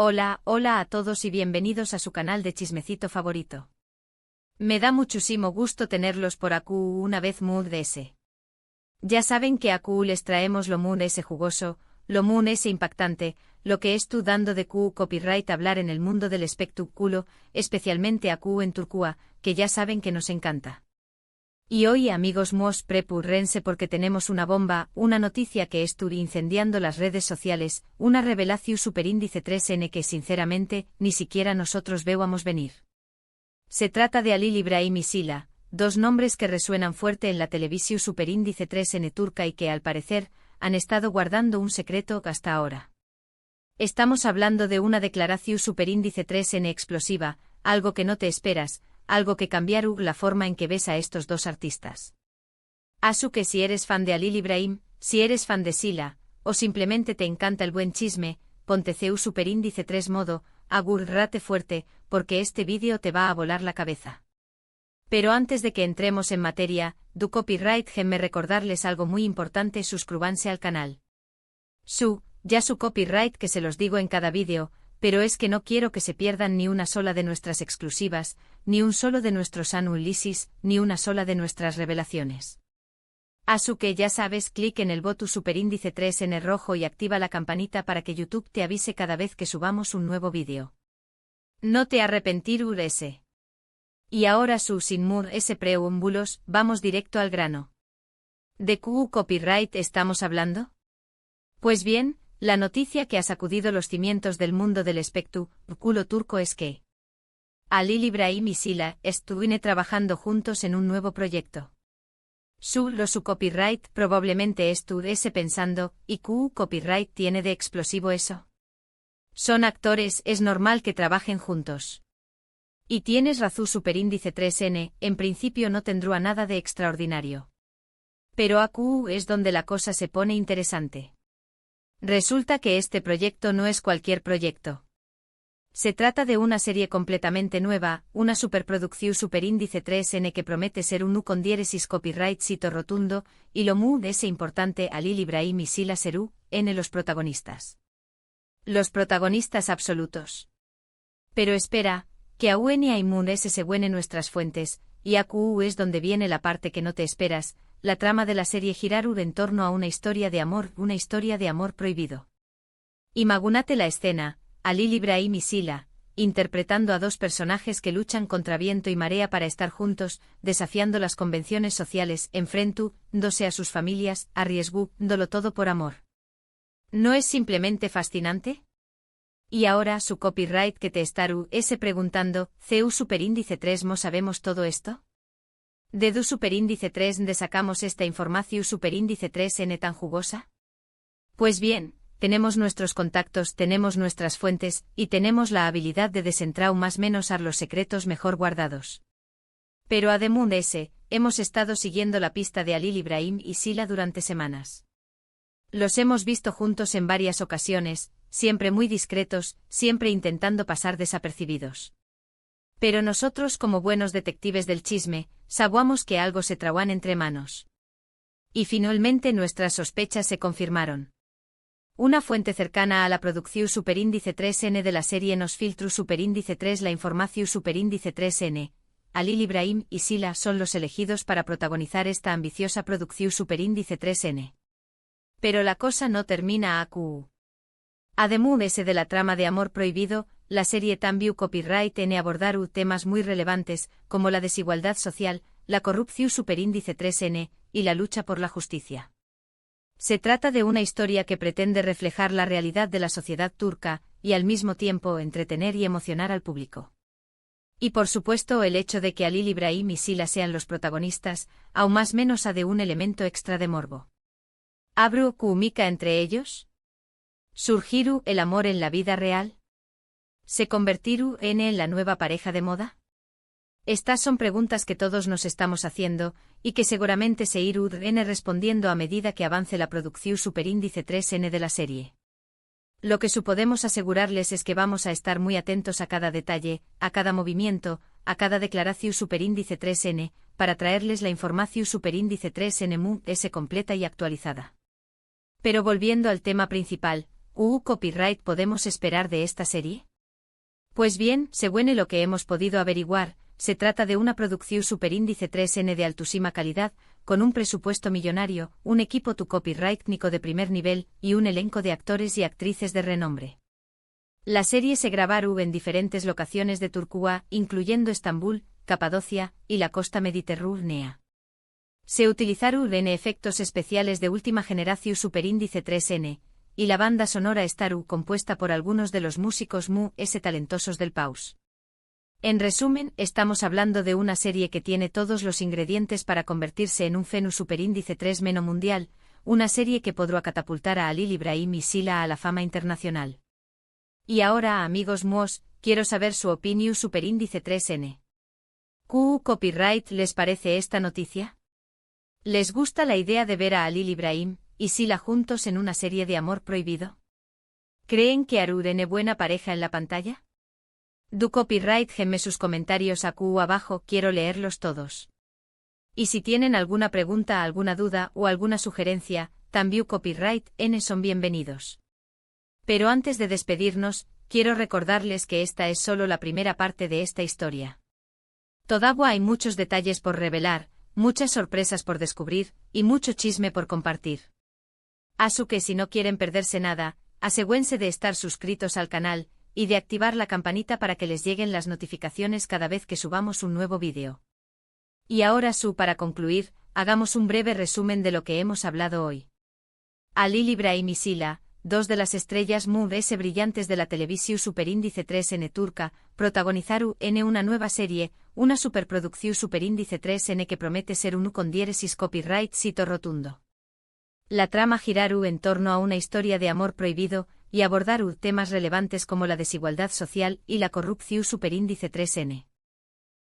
Hola a todos y bienvenidos a su canal de chismecito favorito. Me da muchísimo gusto tenerlos por aquí una vez más. Ya saben que aquí les traemos lo más jugoso, lo más impactante, lo que es tú dando de copyright hablar en el mundo del espectáculo, especialmente aquí en Turquía, que ya saben que nos encanta. Y hoy amigos mos prepúrense porque tenemos una bomba, una noticia que estuvo incendiando las redes sociales, una revelación superíndice 3N que sinceramente, ni siquiera nosotros veíamos venir. Se trata de Halil İbrahim y Sila, dos nombres que resuenan fuerte en la televisión superíndice 3N turca y que al parecer, han estado guardando un secreto hasta ahora. Estamos hablando de una declaración superíndice 3N explosiva, algo que no te esperas, algo que cambiará la forma en que ves a estos dos artistas. Asu que si eres fan de Halil İbrahim, si eres fan de Sila, o simplemente te encanta el buen chisme, ponte CU superíndice 3 modo, agárrate fuerte, porque este vídeo te va a volar la cabeza. Pero antes de que entremos en materia, do copyright déjenme recordarles algo muy importante: suscríbanse al canal. Ya su copyright que se los digo en cada vídeo, pero es que no quiero que se pierdan ni una sola de nuestras exclusivas, ni un solo de nuestros análisis, ni una sola de nuestras revelaciones. Así que ya sabes, clic en el botón superíndice 3 en el rojo y activa la campanita para que YouTube te avise cada vez que subamos un nuevo vídeo. No te arrepentirás. Y ahora sin más preámbulos, vamos directo al grano. ¿De qué copyright estamos hablando? Pues bien, la noticia que ha sacudido los cimientos del mundo del espectáculo turco es que Halil İbrahim y Sila estuvieron trabajando juntos en un nuevo proyecto. Su copyright probablemente estuviese pensando, ¿y qué copyright tiene de explosivo eso? Son actores, es normal que trabajen juntos. Y tienes razón, superíndice 3N, en principio no tendrá nada de extraordinario. Pero aquí es donde la cosa se pone interesante. Resulta que este proyecto no es cualquier proyecto. Se trata de una serie completamente nueva, una superproducción superíndice 3N que promete ser un con diéresis copyright sito rotundo, y lo más importante: Halil İbrahim y Sila Serú, N los protagonistas. Los protagonistas absolutos. Pero espera, que aún hay munes según nuestras fuentes, y aquí es donde viene la parte que no te esperas. La trama de la serie girará en torno a una historia de amor prohibido. Imagínate la escena: Halil İbrahim y Sila, interpretando a dos personajes que luchan contra viento y marea para estar juntos, desafiando las convenciones sociales, enfrentándose a sus familias, arriesgándolo todo por amor. ¿No es simplemente fascinante? Y ahora su copyright que te estará preguntando, ¿CU superíndice 3 mo sabemos todo esto? ¿De du superíndice 3 de sacamos esta información superíndice 3N tan jugosa? Pues bien, tenemos nuestros contactos, tenemos nuestras fuentes, y tenemos la habilidad de desentrar más menos a los secretos mejor guardados. Pero además de ese, hemos estado siguiendo la pista de Halil İbrahim y Sila durante semanas. Los hemos visto juntos en varias ocasiones, siempre muy discretos, siempre intentando pasar desapercibidos. Pero nosotros, como buenos detectives del chisme, sabíamos que algo se traguan entre manos. Y finalmente nuestras sospechas se confirmaron. Una fuente cercana a la producción superíndice 3N de la serie nos filtró superíndice 3 la información superíndice 3N. Halil İbrahim y Sila son los elegidos para protagonizar esta ambiciosa producción superíndice 3N. Pero la cosa no termina aquí. Además de la trama de amor prohibido, la serie también copyright en abordar temas muy relevantes, como la desigualdad social, la corrupción superíndice 3N, y la lucha por la justicia. Se trata de una historia que pretende reflejar la realidad de la sociedad turca, y al mismo tiempo entretener y emocionar al público. Y por supuesto el hecho de que Halil İbrahim y Sila sean los protagonistas, aún más menos ha de un elemento extra de morbo. ¿Habrá química entre ellos? ¿Surgirá el amor en la vida real? ¿Se convertirá en la nueva pareja de moda? Estas son preguntas que todos nos estamos haciendo, y que seguramente se irán respondiendo a medida que avance la producción superíndice 3N de la serie. Lo que podemos asegurarles es que vamos a estar muy atentos a cada detalle, a cada movimiento, a cada declaración superíndice 3N, para traerles la información superíndice 3N completa y actualizada. Pero volviendo al tema principal, ¿Qué copyright podemos esperar de esta serie? Pues bien, según lo que hemos podido averiguar, se trata de una producción superíndice 3N de altísima calidad, con un presupuesto millonario, un equipo to copyright técnico de primer nivel y un elenco de actores y actrices de renombre. La serie se grabaron en diferentes locaciones de Turquía, incluyendo Estambul, Capadocia y la costa mediterránea. Se utilizaron efectos especiales de última generación superíndice 3N, y la banda sonora estaru compuesta por algunos de los músicos talentosos del Paus. En resumen, estamos hablando de una serie que tiene todos los ingredientes para convertirse en un fenómeno superíndice 3 meno mundial, una serie que podrá catapultar a Halil Ibrahim y Sila a la fama internacional. Y ahora, amigos míos, quiero saber su opinión superíndice 3N. ¿Qué copyright les parece esta noticia? ¿Les gusta la idea de ver a Halil Ibrahim y Sila juntos en una serie de amor prohibido? ¿Creen que harán buena pareja en la pantalla? Du copyright gemme sus comentarios aquí abajo, quiero leerlos todos. Y si tienen alguna pregunta, alguna duda o alguna sugerencia, también copyright N son bienvenidos. Pero antes de despedirnos, quiero recordarles que esta es solo la primera parte de esta historia. Todavía hay muchos detalles por revelar, muchas sorpresas por descubrir, y mucho chisme por compartir. Así que si no quieren perderse nada, asegúrense de estar suscritos al canal, y de activar la campanita para que les lleguen las notificaciones cada vez que subamos un nuevo vídeo. Y ahora para concluir, hagamos un breve resumen de lo que hemos hablado hoy. Halil Ibrahim y Sila, dos de las estrellas brillantes de la televisión superíndice 3N turca, protagonizaron una nueva serie, una superproducción superíndice 3N que promete ser un con diéresis copyright sito rotundo. La trama giraru en torno a una historia de amor prohibido, y abordaru temas relevantes como la desigualdad social y la corrupción superíndice 3N.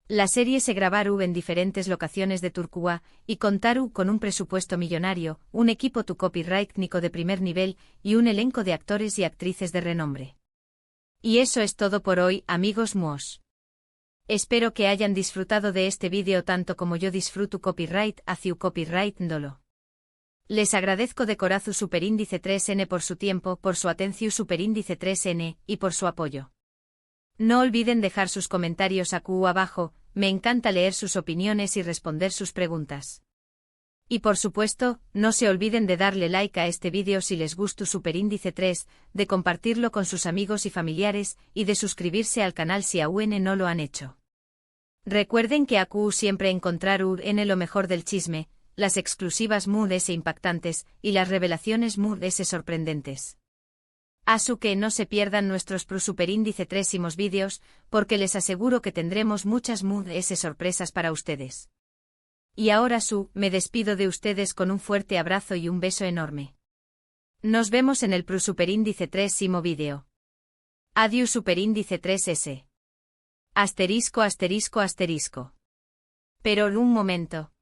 La serie se grabaru en diferentes locaciones de Turquía, y contaru con un presupuesto millonario, un equipo to copyright técnico de primer nivel, y un elenco de actores y actrices de renombre. Y eso es todo por hoy, amigos míos. Espero que hayan disfrutado de este vídeo tanto como yo disfruto copyright hacia copyright ndolo. Les agradezco de corazón superíndice 3N por su tiempo, por su atención superíndice 3N, y por su apoyo. No olviden dejar sus comentarios aquí abajo, me encanta leer sus opiniones y responder sus preguntas. Y por supuesto, no se olviden de darle like a este vídeo si les gusta superíndice 3, de compartirlo con sus amigos y familiares, y de suscribirse al canal si aún no lo han hecho. Recuerden que aquí siempre encontrarán lo mejor del chisme, las exclusivas impactantes, y las revelaciones sorprendentes. Así que no se pierdan nuestros superíndice 3 vídeos, porque les aseguro que tendremos muchas sorpresas para ustedes. Y ahora me despido de ustedes con un fuerte abrazo y un beso enorme. Nos vemos en el superíndice 3 vídeo. Adiós superíndice 3S. Asterisco asterisco asterisco. Pero un momento.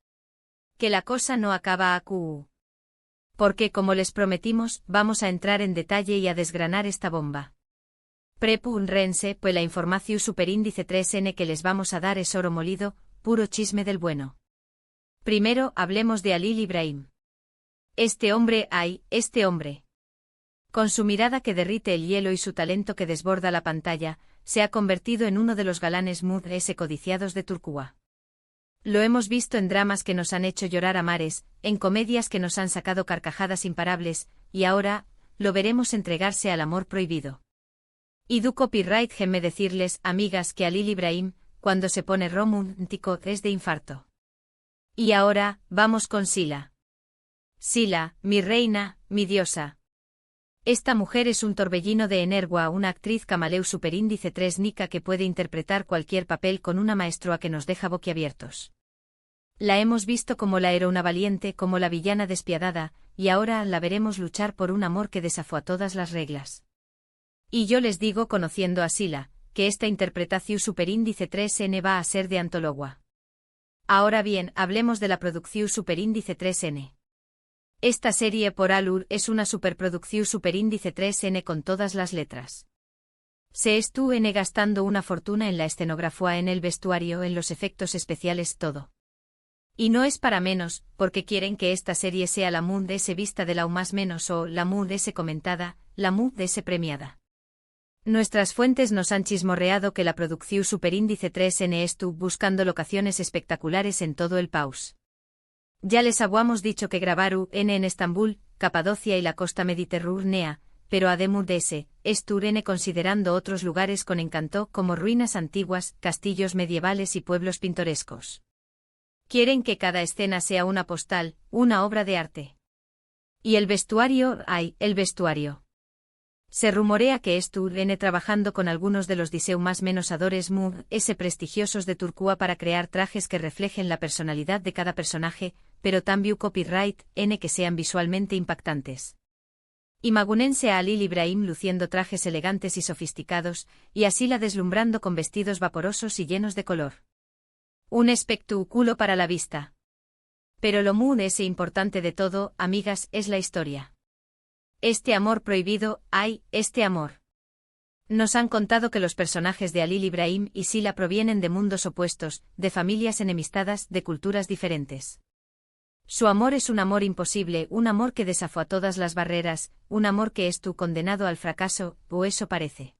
Que la cosa no acaba aquí. Porque como les prometimos, vamos a entrar en detalle y a desgranar esta bomba. Prepúrense, pues la información superíndice 3N que les vamos a dar es oro molido, puro chisme del bueno. Primero, hablemos de Halil Ibrahim. Este hombre, con su mirada que derrite el hielo y su talento que desborda la pantalla, se ha convertido en uno de los galanes codiciados de Turquía. Lo hemos visto en dramas que nos han hecho llorar a mares, en comedias que nos han sacado carcajadas imparables, y ahora, lo veremos entregarse al amor prohibido. Y du copyright gemme decirles, amigas, que Halil Ibrahim, cuando se pone romántico, es de infarto. Y ahora, vamos con Sila. Sila, mi reina, mi diosa. Esta mujer es un torbellino de energua, una actriz camaleu superíndice 3 nica que puede interpretar cualquier papel con una maestría que nos deja boquiabiertos. La hemos visto como la heroína valiente, como la villana despiadada, y ahora la veremos luchar por un amor que desafió todas las reglas. Y yo les digo, conociendo a Sila, que esta interpretación superíndice 3N va a ser de antologua. Ahora bien, hablemos de la producción superíndice 3N. Esta serie por Alur es una superproducción superíndice 3N con todas las letras. Se estuvo gastando una fortuna en la escenografía, en el vestuario, en los efectos especiales, todo. Y no es para menos, porque quieren que esta serie sea la Mood S vista de la U más menos o la Mood S comentada, la Mood S premiada. Nuestras fuentes nos han chismorreado que la producción Superíndice 3N estuvo buscando locaciones espectaculares en todo el país. Ya les habíamos dicho que grabaron en Estambul, Capadocia y la costa mediterránea, pero además de ese, estuvieron considerando otros lugares con encanto como ruinas antiguas, castillos medievales y pueblos pintorescos. Quieren que cada escena sea una postal, una obra de arte. Y el vestuario, el vestuario. Se rumorea que viene trabajando con algunos de los diseños más menosadores Mood S prestigiosos de Turquía para crear trajes que reflejen la personalidad de cada personaje, pero también copyright que sean visualmente impactantes. Imagúnense a Halil Ibrahim luciendo trajes elegantes y sofisticados, y así la deslumbrando con vestidos vaporosos y llenos de color. Un espectáculo para la vista. Pero lo Mood S importante de todo, amigas, es la historia. Este amor prohibido, este amor. Nos han contado que los personajes de Halil Ibrahim y Sila provienen de mundos opuestos, de familias enemistadas, de culturas diferentes. Su amor es un amor imposible, un amor que desafió a todas las barreras, un amor que estuvo condenado al fracaso, o eso parece.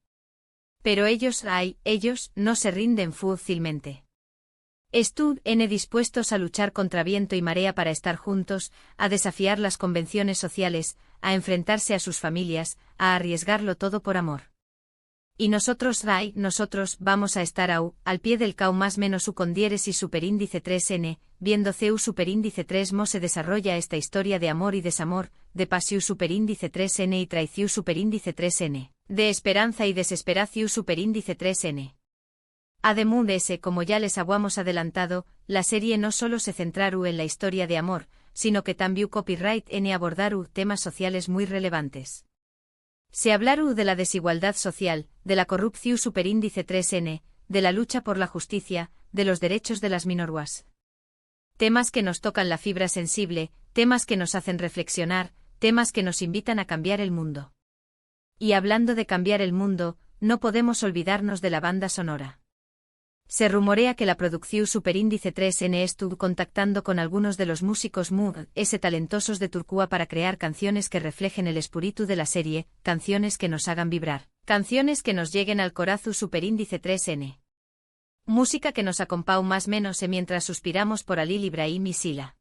Pero ellos no se rinden fácilmente. Estuvieron dispuestos a luchar contra viento y marea para estar juntos, a desafiar las convenciones sociales, a enfrentarse a sus familias, a arriesgarlo todo por amor. Y nosotros vamos a estar al pie del cao más menos u con diéresis superíndice 3N, viendo CU superíndice 3 mo se desarrolla esta historia de amor y desamor, de pasión superíndice 3N y traición superíndice 3N, de esperanza y desesperación superíndice 3N. Además de ese, como ya les habíamos adelantado, la serie no solo se centraru en la historia de amor, sino que también copyright abordaru temas sociales muy relevantes. Se hablaru de la desigualdad social, de la corrupción superíndice 3N, de la lucha por la justicia, de los derechos de las minorías. Temas que nos tocan la fibra sensible, temas que nos hacen reflexionar, temas que nos invitan a cambiar el mundo. Y hablando de cambiar el mundo, no podemos olvidarnos de la banda sonora. Se rumorea que la producción Superíndice 3N estuvo contactando con algunos de los músicos Mood S talentosos de Turquía para crear canciones que reflejen el espíritu de la serie, canciones que nos hagan vibrar, canciones que nos lleguen al corazón Superíndice 3N. Música que nos acompaña más menos mientras suspiramos por Halil Ibrahim y Sila.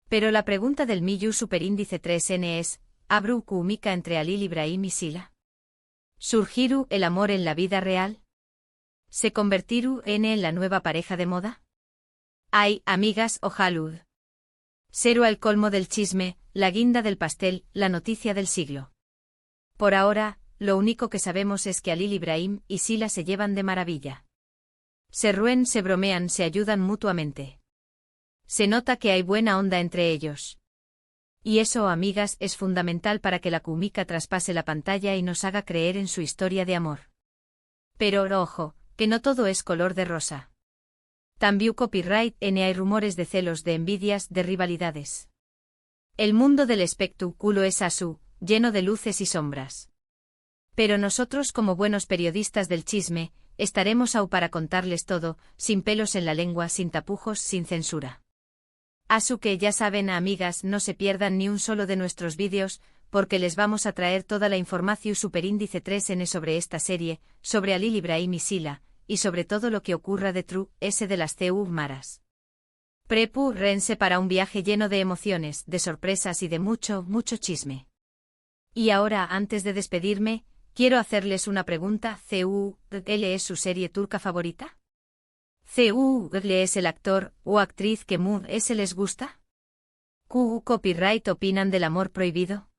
Pero la pregunta del millón Superíndice 3N es, ¿habrá química entre Halil Ibrahim y Sila? ¿Surgiru el amor en la vida real? ¿Se convertiru en la nueva pareja de moda? Amigas, ojalá. Seru el colmo del chisme, la guinda del pastel, la noticia del siglo. Por ahora, lo único que sabemos es que Halil Ibrahim y Sila se llevan de maravilla. Se rúen, se bromean, se ayudan mutuamente. Se nota que hay buena onda entre ellos. Y eso, amigas, es fundamental para que la química traspase la pantalla y nos haga creer en su historia de amor. Pero, ojo, que no todo es color de rosa. También copyright hay rumores de celos, de envidias, de rivalidades. El mundo del espectáculo es así, lleno de luces y sombras. Pero nosotros, como buenos periodistas del chisme, estaremos para contarles todo, sin pelos en la lengua, sin tapujos, sin censura. Así que ya saben, amigas, no se pierdan ni un solo de nuestros vídeos, porque les vamos a traer toda la información Superíndice 3N sobre esta serie, sobre Halil Ibrahim y Sila, y sobre todo lo que ocurra de True S de las CU Maras. Prepárense para un viaje lleno de emociones, de sorpresas y de mucho chisme. Y ahora, antes de despedirme, quiero hacerles una pregunta. ¿CUL es su serie turca favorita? ¿CUL es el actor o actriz que Mood S les gusta? ¿Q copyright opinan del amor prohibido?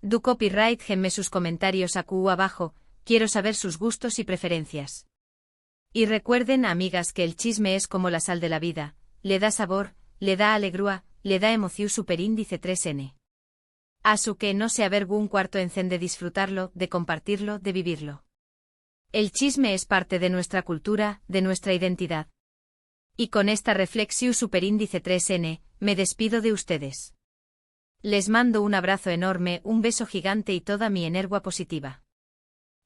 Du copyright gemme sus comentarios abajo, quiero saber sus gustos y preferencias. Y recuerden, amigas, que el chisme es como la sal de la vida, le da sabor, le da alegría, le da emoción Superíndice 3N. Así que no se avergüen cuarto en de disfrutarlo, de compartirlo, de vivirlo. El chisme es parte de nuestra cultura, de nuestra identidad. Y con esta reflexión Superíndice 3N, me despido de ustedes. Les mando un abrazo enorme, un beso gigante y toda mi energía positiva.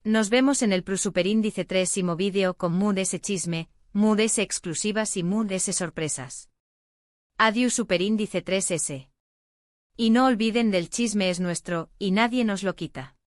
Nos vemos en el Superíndice 3º vídeo con Mood S chisme, Mood S exclusivas y Mood S sorpresas. Adiós superíndice 3S. Y no olviden del chisme es nuestro, y nadie nos lo quita.